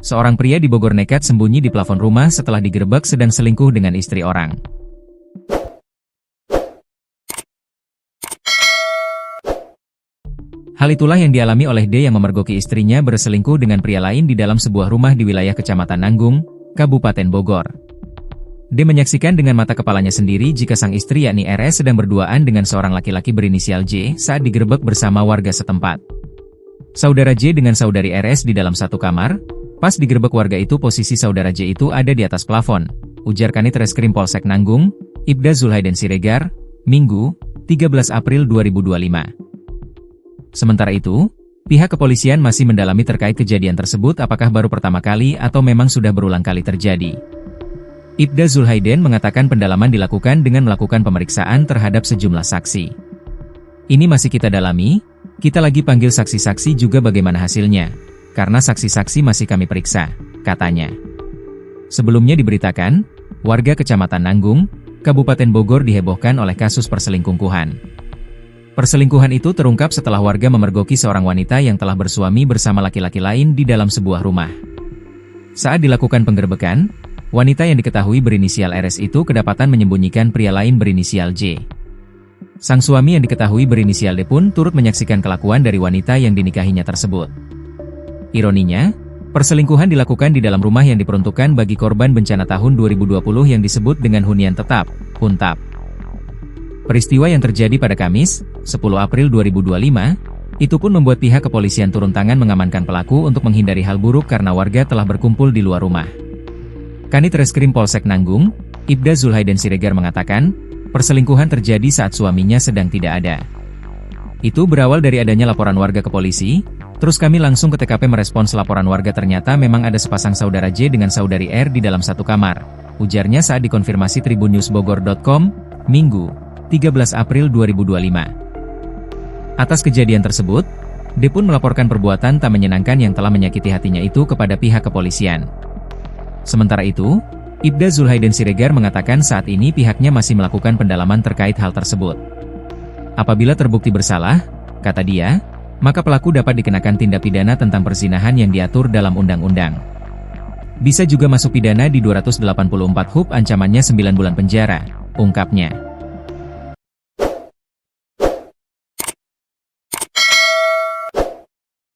Seorang pria di Bogor nekat sembunyi di plafon rumah setelah digerebek sedang selingkuh dengan istri orang. Hal itulah yang dialami oleh D yang memergoki istrinya berselingkuh dengan pria lain di dalam sebuah rumah di wilayah Kecamatan Nanggung, Kabupaten Bogor. D menyaksikan dengan mata kepalanya sendiri jika sang istri yakni RS sedang berduaan dengan seorang laki-laki berinisial J saat digerebek bersama warga setempat. Saudara J dengan saudari RS di dalam satu kamar. Pas digerebek warga itu posisi saudara J itu ada di atas plafon, ujar Kanit Reskrim Polsek Nanggung, Ibda Zulhaiden Siregar, Minggu, 13 April 2025. Sementara itu, pihak kepolisian masih mendalami terkait kejadian tersebut apakah baru pertama kali atau memang sudah berulang kali terjadi. Ibda Zulhaiden mengatakan pendalaman dilakukan dengan melakukan pemeriksaan terhadap sejumlah saksi. Ini masih kita dalami, kita lagi panggil saksi-saksi juga bagaimana hasilnya, karena saksi-saksi masih kami periksa, katanya. Sebelumnya diberitakan, warga Kecamatan Nanggung, Kabupaten Bogor dihebohkan oleh kasus perselingkuhan. Perselingkuhan itu terungkap setelah warga memergoki seorang wanita yang telah bersuami bersama laki-laki lain di dalam sebuah rumah. Saat dilakukan penggerebekan, wanita yang diketahui berinisial RS itu kedapatan menyembunyikan pria lain berinisial J. Sang suami yang diketahui berinisial D pun turut menyaksikan kelakuan dari wanita yang dinikahinya tersebut. Ironinya, perselingkuhan dilakukan di dalam rumah yang diperuntukkan bagi korban bencana tahun 2020 yang disebut dengan hunian tetap, HUNTAP. Peristiwa yang terjadi pada Kamis, 10 April 2025, itu pun membuat pihak kepolisian turun tangan mengamankan pelaku untuk menghindari hal buruk karena warga telah berkumpul di luar rumah. Kanit Reskrim Polsek Nanggung, Ibda Zulhaiden Siregar mengatakan, perselingkuhan terjadi saat suaminya sedang tidak ada. Itu berawal dari adanya laporan warga ke polisi, terus kami langsung ke TKP merespons laporan warga ternyata memang ada sepasang saudara J dengan saudari R di dalam satu kamar, ujarnya saat dikonfirmasi tribunnewsbogor.com, Minggu, 13 April 2025. Atas kejadian tersebut, D pun melaporkan perbuatan tak menyenangkan yang telah menyakiti hatinya itu kepada pihak kepolisian. Sementara itu, Ibda Zulhaiden Siregar mengatakan saat ini pihaknya masih melakukan pendalaman terkait hal tersebut. Apabila terbukti bersalah, kata dia, maka pelaku dapat dikenakan tindak pidana tentang perzinahan yang diatur dalam undang-undang. Bisa juga masuk pidana di 284 HUP ancamannya 9 bulan penjara, ungkapnya.